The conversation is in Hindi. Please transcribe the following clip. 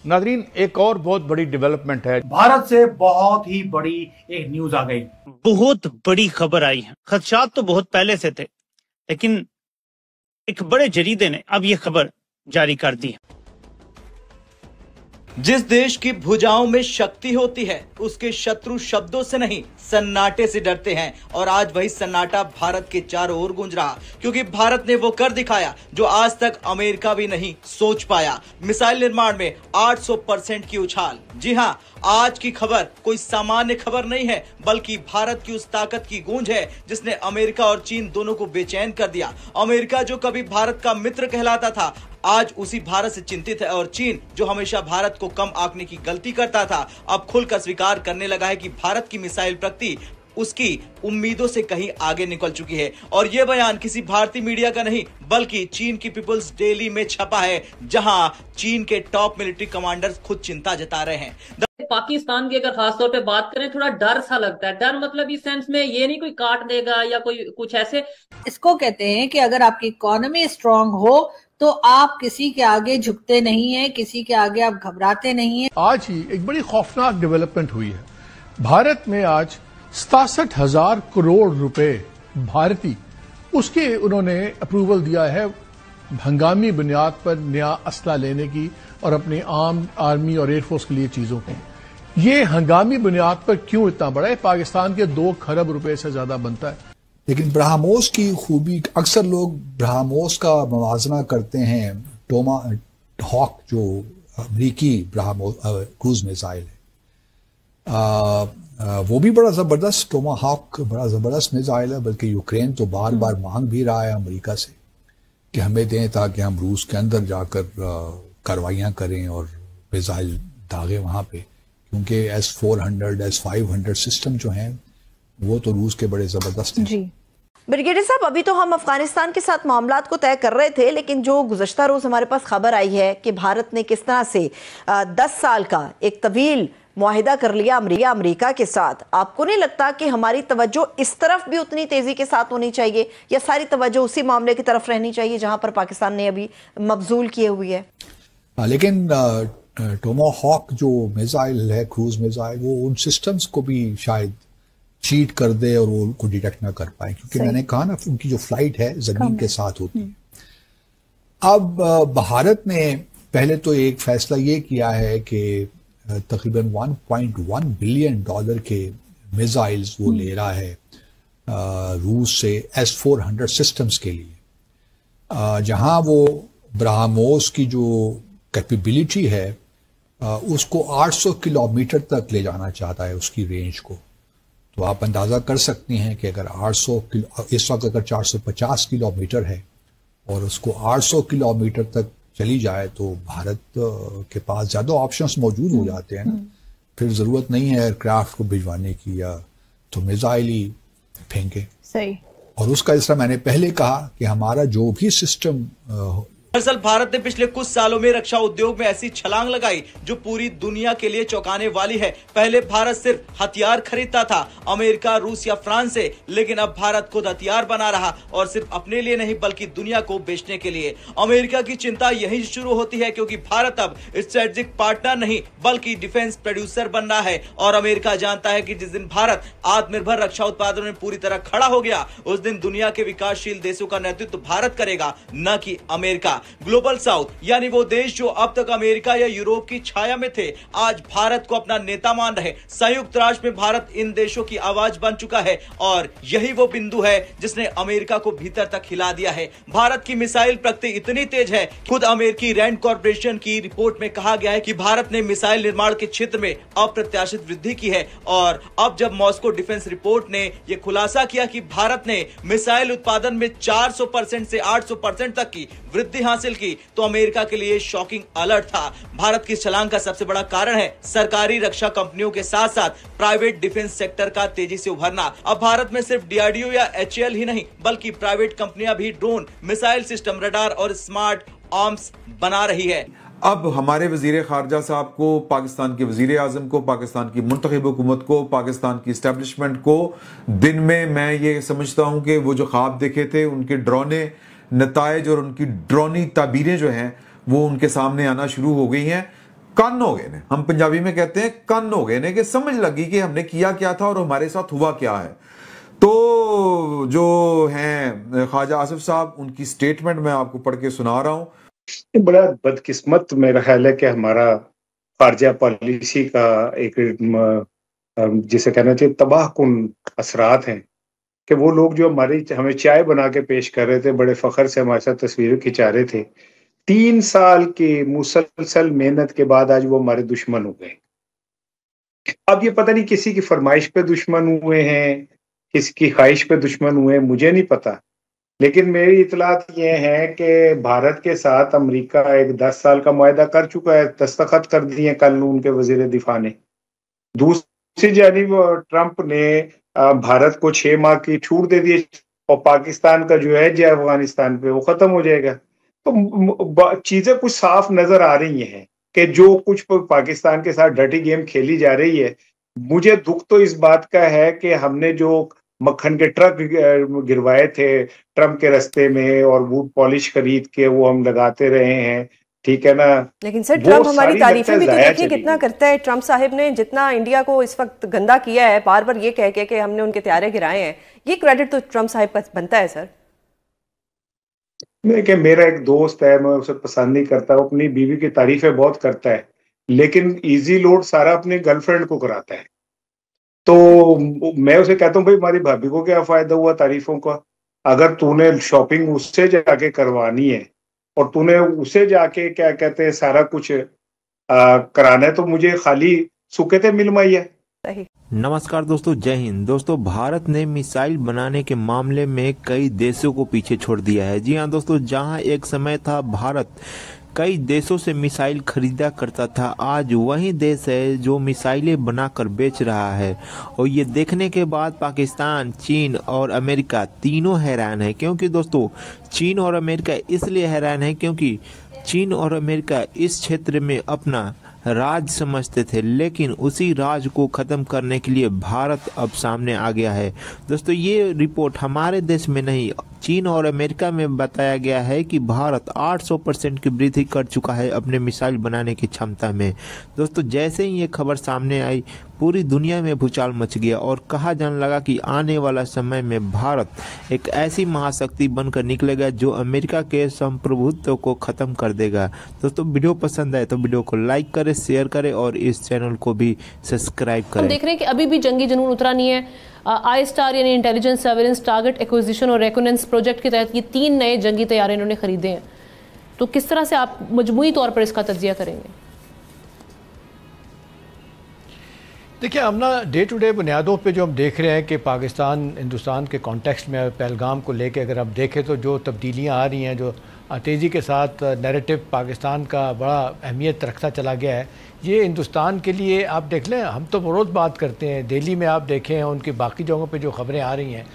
नाजरीन, एक और बहुत बड़ी डेवलपमेंट है। भारत से बहुत ही बड़ी एक न्यूज आ गई, बहुत बड़ी खबर आई है। खदशात तो बहुत पहले से थे, लेकिन एक बड़े जरीदे ने अब ये खबर जारी कर दी है। जिस देश की भुजाओं में शक्ति होती है उसके शत्रु शब्दों से नहीं सन्नाटे से डरते हैं, और आज वही सन्नाटा भारत के चारों ओर गूंज रहा, क्योंकि भारत ने वो कर दिखाया जो आज तक अमेरिका भी नहीं सोच पाया। मिसाइल निर्माण में 800% की उछाल। जी हाँ, आज की खबर कोई सामान्य खबर नहीं है, बल्कि भारत की उस ताकत की गूंज है जिसने अमेरिका और चीन दोनों को बेचैन कर दिया। अमेरिका जो कभी भारत का मित्र कहलाता था, आज उसी भारत से चिंतित है, और चीन जो हमेशा भारत को कम आंकने की गलती करता था, अब खुलकर स्वीकार करने लगा है कि भारत की मिसाइल प्रगति उसकी उम्मीदों से कहीं आगे निकल चुकी है। और यह बयान किसी भारतीय मीडिया का नहीं, बल्कि चीन की पीपुल्स डेली में छपा है, जहां चीन के टॉप मिलिट्री कमांडर्स खुद चिंता जता रहे हैं। पाकिस्तान की अगर खासतौर पे बात करें, थोड़ा डर सा लगता है। डर मतलब इस सेंस में ये नहीं कोई काट देगा या कोई कुछ ऐसे। इसको कहते हैं कि अगर आपकी इकोनॉमी स्ट्रांग हो तो आप किसी के आगे झुकते नहीं है, किसी के आगे आप घबराते नहीं है। आज ही एक बड़ी खौफनाक डेवलपमेंट हुई है। भारत में आज 67,000 करोड़ रुपए भारतीय उसके उन्होंने अप्रूवल दिया है हंगामी बुनियाद पर नया असला लेने की और अपने आर्मी और एयरफोर्स के लिए चीजों की। ये हंगामी बुनियाद पर क्यों इतना बड़ा है? पाकिस्तान के 2 खरब रुपए से ज्यादा बनता है। लेकिन ब्रह्मोस की खूबी, अक्सर लोग ब्रह्मोस का मुवाजना करते हैं टोमा हॉक जो अमरीकी क्रूज मिसाइल है, वो भी बड़ा जबरदस्त, टोमा हॉक बड़ा जबरदस्त मिसाइल है। बल्कि यूक्रेन तो बार बार मांग भी रहा है अमेरिका से कि हमें दें ताकि हम रूस के अंदर जाकर कार्रवाइयाँ करें और मिसाइल दागे वहाँ पे, क्योंकि S-400 S-500 सिस्टम जो हैं वो तो रूस के बड़े जबरदस्त हैं। जी ब्रिगेडियर साहब, अभी तो हम अफगानिस्तान के साथ मामलात को तय कर रहे थे, लेकिन जो गुज़श्ता रोज हमारे पास खबर आई है कि भारत ने किस तरह से 10 साल का एक तवील मुआहिदा कर लिया अमेरिका के साथ, आपको नहीं लगता कि हमारी तवज्जो इस तरफ भी उतनी तेजी के साथ होनी चाहिए, या सारी तवज्जो उसी मामले की तरफ रहनी चाहिए जहां पर पाकिस्तान ने अभी मबजूल किए हुई है? लेकिन टोमा हॉक जो मिसाइल है, क्रूज मिसाइल, वो उन सिस्टम्स को भी शायद चीट कर दे और वो उनको डिटेक्ट ना कर पाए, क्योंकि मैंने कहा ना उनकी जो फ्लाइट है जमीन के साथ होती है। अब भारत ने पहले तो एक फैसला ये किया है कि तकरीबन $1.1 बिलियन के मिसाइल्स वो ले रहा है रूस से S-400 सिस्टम्स के लिए, जहां वो ब्रह्मोस की जो कैपेबिलिटी है उसको 800 किलोमीटर तक ले जाना चाहता है, उसकी रेंज को। तो आप अंदाज़ा कर सकते हैं कि अगर 800 किलो, इस वक्त अगर 450 किलोमीटर है और उसको 800 किलोमीटर तक चली जाए तो भारत के पास ज़्यादा ऑप्शंस मौजूद हो जाते हैं ना। फिर ज़रूरत नहीं है एयरक्राफ्ट को भिजवाने की, या तो मिसाइल ही फेंके। सही। और उसका इस तरह मैंने पहले कहा कि हमारा जो भी सिस्टम दरअसल भारत ने पिछले कुछ सालों में रक्षा उद्योग में ऐसी छलांग लगाई जो पूरी दुनिया के लिए चौंकाने वाली है। पहले भारत सिर्फ हथियार खरीदता था अमेरिका, रूस या फ्रांस से, लेकिन अब भारत खुद हथियार बना रहा, और सिर्फ अपने लिए नहीं बल्कि दुनिया को बेचने के लिए। अमेरिका की चिंता यही शुरू होती है, क्योंकि भारत अब स्ट्रेटेजिक पार्टनर नहीं बल्कि डिफेंस प्रोड्यूसर बन रहा है। और अमेरिका जानता है कि जिस दिन भारत आत्मनिर्भर रक्षा उत्पादन में पूरी तरह खड़ा हो गया, उस दिन दुनिया के विकासशील देशों का नेतृत्व भारत करेगा, न कि अमेरिका। ग्लोबल साउथ यानी वो देश जो अब तक अमेरिका या यूरोप की छाया में थे, आज भारत को अपना नेता मान रहे। संयुक्त राष्ट्र में भारत इन देशों की आवाज बन चुका है, और यही वो बिंदु है जिसने अमेरिका को भीतर तक हिला दिया है। भारत की मिसाइल प्रगति इतनी तेज है, खुद अमेरिकी रैंड कॉर्पोरेशन की रिपोर्ट में कहा गया है कि भारत ने मिसाइल निर्माण के क्षेत्र में अप्रत्याशित वृद्धि की है। और अब जब मॉस्को डिफेंस रिपोर्ट ने यह खुलासा किया कि भारत ने मिसाइल उत्पादन में 400% से 800% तक की वृद्धि हासिल की, तो अमेरिका के लिए शॉकिंग अलर्ट था। भारत की छलांग का सबसे बड़ा कारण है सरकारी रक्षा कंपनियों के साथ साथ प्राइवेट डिफेंस सेक्टर का तेजी से उभरना। अब भारत में सिर्फ DRDO या HAL ही नहीं बल्कि प्राइवेट कंपनियां भी ड्रोन, मिसाइल सिस्टम, रडार और स्मार्ट आर्म्स बना रही है। अब हमारे वजीर खारजा साहब को, पाकिस्तान के वजीर आजम को, पाकिस्तान की मुंतखब हुकूमत को, पाकिस्तान की इस्टेब्लिशमेंट को दिन में मैं ये समझता हूं कि वो जो ख्वाब देखे थे उनके ड्रोने नताइज और उनकी ड्रोनी ताबीरें जो हैं वो उनके सामने आना शुरू हो गई हैं। कन हो गए ने, हम पंजाबी में कहते हैं कन हो गए ने, कि समझ लगी कि हमने किया क्या था और हमारे साथ हुआ क्या है। तो जो हैं ख्वाजा आसिफ साहब, उनकी स्टेटमेंट मैं आपको पढ़ के सुना रहा हूं। बड़ा बदकिस्मत मेरा ख्याल है कि हमारा खारजा पॉलिसी का एक जिसे कहना चाहिए तबाहकुन असरात हैं कि वो लोग जो हमें चाय बना के पेश कर रहे थे, बड़े फख्र से हमारे साथ तस्वीरें खिंचा रहे थे, 3 साल की मुसलसल मेहनत के बाद आज वो हमारे दुश्मन हो गए। अब ये पता नहीं किसी की फरमाइश पे दुश्मन हुए हैं, किसी की ख्वाहिश पे दुश्मन हुए हैं, मुझे नहीं पता, लेकिन मेरी इतलात ये है कि भारत के साथ अमेरिका एक 10 साल का मुआहदा कर चुका है, दस्तखत कर दिए कल उनके वजीर दिफा ने। दूसरी जानिब ट्रंप ने भारत को 6 माह की छूट दे दी और पाकिस्तान का जो है जो अफगानिस्तान पे वो खत्म हो जाएगा। तो चीजें कुछ साफ नजर आ रही हैं कि जो कुछ पाकिस्तान के साथ डर्टी गेम खेली जा रही है। मुझे दुख तो इस बात का है कि हमने जो मक्खन के ट्रक गिरवाए थे ट्रम्प के रास्ते में और बूट पॉलिश खरीद के वो हम लगाते रहे हैं, ठीक है ना। लेकिन सर ट्रम्प हमारी तारीफें भी तो देखिए कितना करता है। ट्रम्प साहिब ने जितना इंडिया को इस वक्त गंदा किया है, बार बार ये कह के कि हमने उनके त्यारे गिराए हैं, ये क्रेडिट तो ट्रम्प साहिब का बनता है सर। देखिए मेरा एक दोस्त है, मैं उसे पसंद नहीं करता, वो अपनी बीवी की तारीफें बहुत करता है, लेकिन इजी लोड सारा अपनी गर्लफ्रेंड को कराता है। तो मैं उसे कहता हूँ भाई हमारी भाभी को क्या फायदा हुआ तारीफों का, अगर तूने शॉपिंग उससे जाके करवानी है और तूने उसे जाके क्या कहते हैं सारा कुछ कराना है, तो मुझे खाली सूखे थे मिल माई है। नमस्कार दोस्तों, जय हिंद। दोस्तों, भारत ने मिसाइल बनाने के मामले में कई देशों को पीछे छोड़ दिया है। जी हाँ दोस्तों, जहां एक समय था भारत कई देशों से मिसाइल खरीदा करता था, आज वही देश है जो मिसाइलें बनाकर बेच रहा है। और ये देखने के बाद पाकिस्तान, चीन और अमेरिका तीनों हैरान है। क्योंकि दोस्तों चीन और अमेरिका इसलिए हैरान है क्योंकि चीन और अमेरिका इस क्षेत्र में अपना राज समझते थे, लेकिन उसी राज को खत्म करने के लिए भारत अब सामने आ गया है। दोस्तों ये रिपोर्ट हमारे देश में नहीं, चीन और अमेरिका में बताया गया है कि भारत 800% की वृद्धि कर चुका है अपने मिसाइल बनाने की क्षमता में। दोस्तों जैसे ही ये खबर सामने आई, पूरी दुनिया में भूचाल मच गया और कहा जाने लगा कि आने वाला समय में भारत एक ऐसी महाशक्ति बनकर निकलेगा जो अमेरिका के संप्रभुत्व को खत्म कर देगा। दोस्तों वीडियो पसंद आए तो वीडियो को लाइक करें, शेयर करें और इस चैनल को भी सब्सक्राइब करें। हम देख रहे हैं कि अभी भी जंगी जुनून उतरा नहीं है। आई स्टार यानी इंटेलिजेंस, सर्वेलेंस, टारगेट एक्विजिशन और रेकोनेंस प्रोजेक्ट के तहत ये 3 नए जंगी तैयारे इन्होंने खरीदे हैं। तो किस तरह से आप मजमूई तौर पर इसका तज्जिया करेंगे? देखिए हम ना डे टू डे बुनियादों पे जो हम देख रहे हैं कि पाकिस्तान हिंदुस्तान के कॉन्टेक्स्ट में पहलगाम को लेके अगर आप देखें तो जो तब्दीलियां आ रही हैं, जो तेज़ी के साथ नैरेटिव पाकिस्तान का बड़ा अहमियत रखता चला गया है, ये हिंदुस्तान के लिए आप देख लें, हम तो रोज़ बात करते हैं, दिल्ली में आप देखें उनकी बाकी जगहों पे जो ख़बरें आ रही हैं